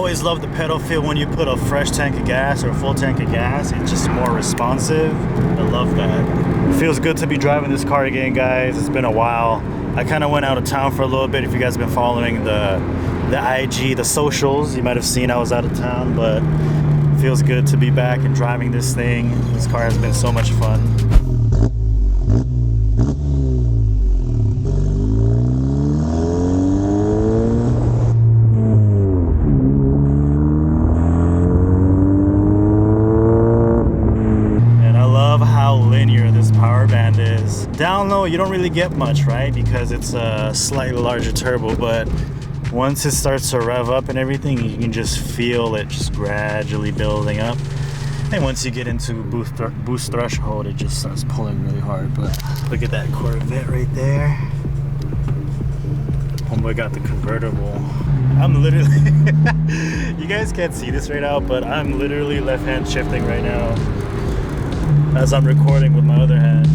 always love the pedal feel when you put a fresh tank of gas or a full tank of gas. It's just more responsive. I love that. It feels good to be driving this car again, guys. It's been a while. I kind of went out of town for a little bit. If you guys have been following the IG, the socials, you might have seen I was out of town, but it feels good to be back and driving this thing. This car has been so much fun. Down low, you don't really get much, right? Because it's a slightly larger turbo, but once it starts to rev up and everything, you can just feel it just gradually building up. And once you get into boost threshold, it just starts pulling really hard. But look at that Corvette right there. Homeboy got the convertible. I'm literally, you guys can't see this right now, but I'm literally left hand shifting right now as I'm recording with my other hand.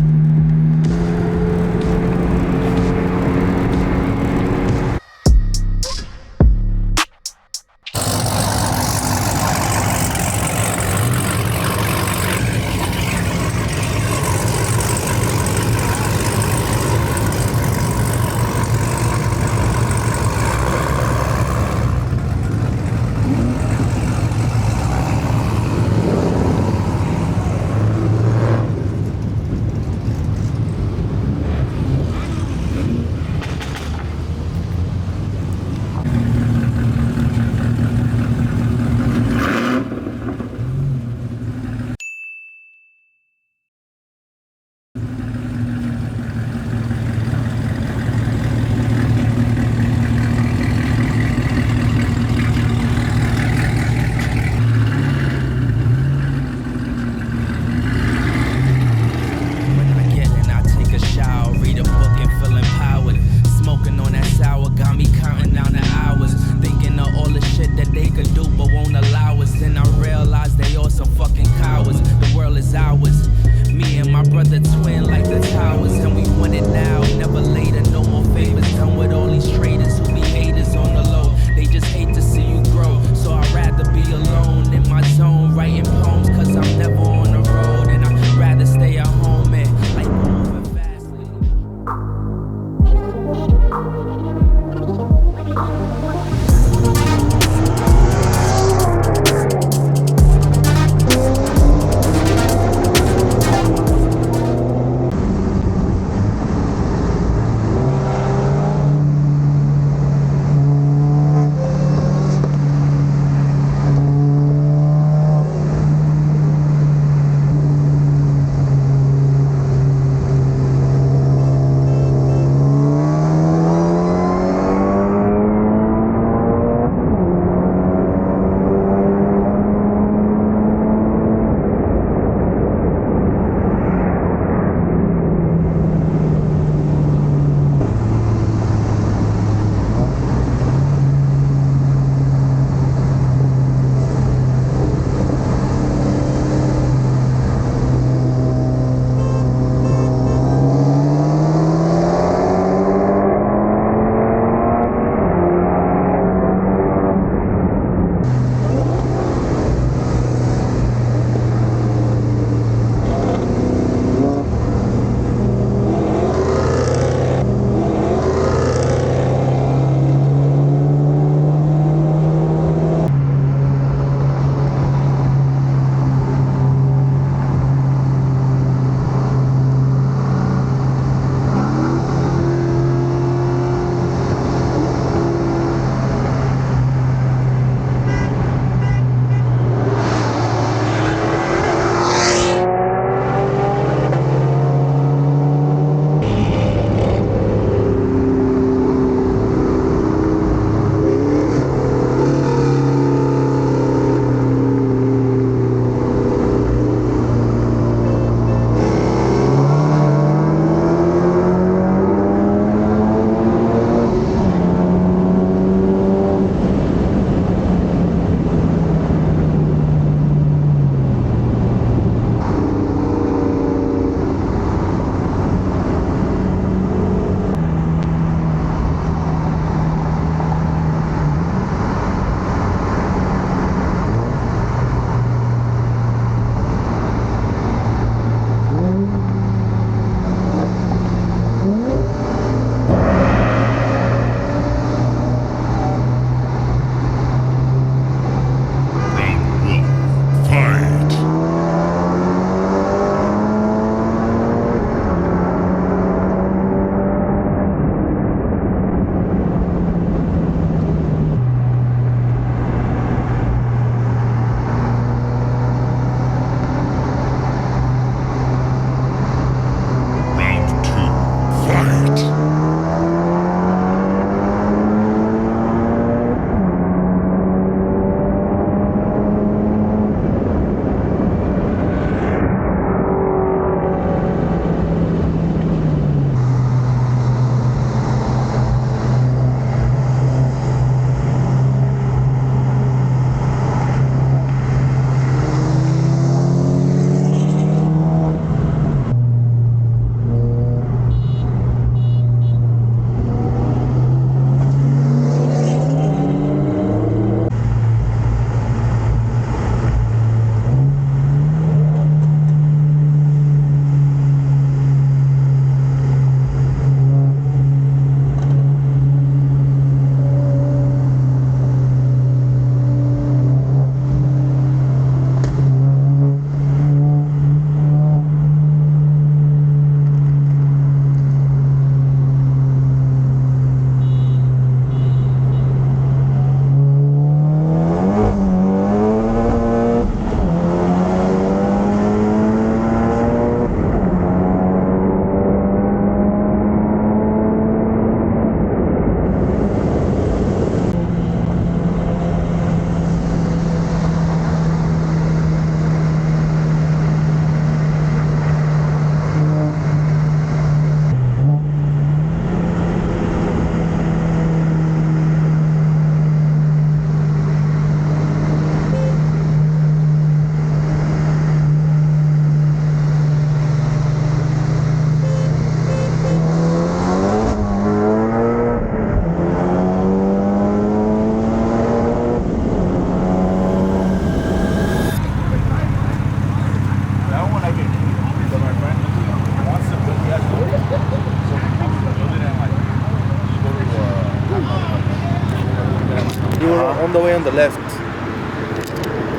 You were on the way on the left.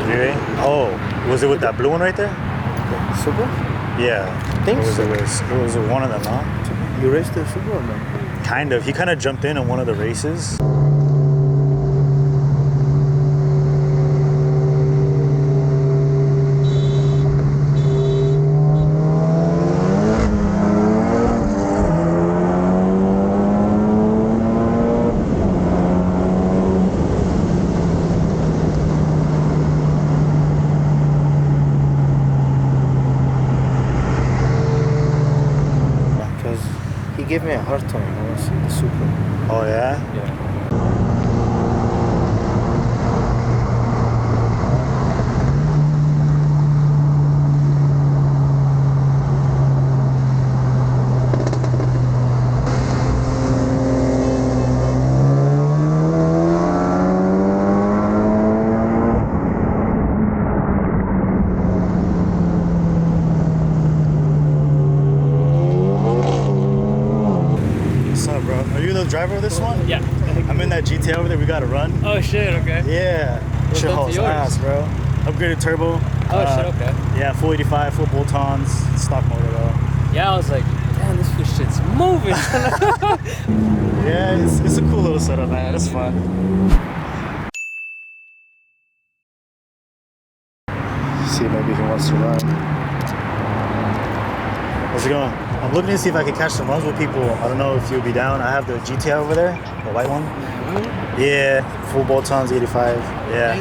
Really? Oh, was it with that blue one right there? Super? Yeah. I think so. It was one of them, huh? You raced the Super or no? Kind of. He kind of jumped in on one of the races. He gave me a hard time when I was in the Super. Oh yeah? Yeah. Driver of this one? Yeah. I'm in that GTI over there. We got to run. Oh shit, okay. Yeah. Shit hauls ass, bro. Upgraded turbo. Oh shit, okay. Yeah, full 85, full bolt-ons, stock motor though. Yeah, I was like, damn, this shit's moving. Yeah, it's a cool little setup, man. It's fun. See, maybe he wants to run. How's it going? I'm looking to see if I can catch some runs with people. I don't know if you'll be down. I have the GTI over there, the white one. Yeah, full bolt-ons, 85. Yeah.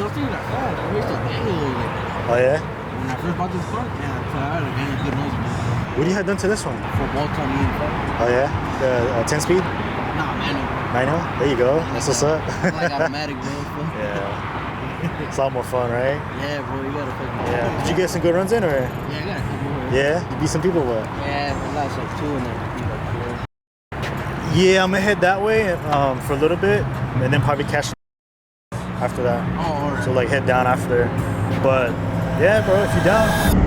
Oh yeah? When I first bought this car, yeah, I had a good nose. What do you have done to this one? For bolt-on 85. Oh yeah? The 10-speed? Nah, manual. Manual? There you go. That's what's up. Like automatic, bro. Yeah. It's a lot more fun, right? Yeah, bro, you gotta fucking. Yeah. Did you get some good runs in, or? Yeah, I got a couple more. Yeah? You beat some people, what? Yeah, I lost like 2 and then Yeah, I'm gonna head that way for a little bit, and then probably catch after that. Oh, alright. So like head down after. But yeah, bro, if you're down.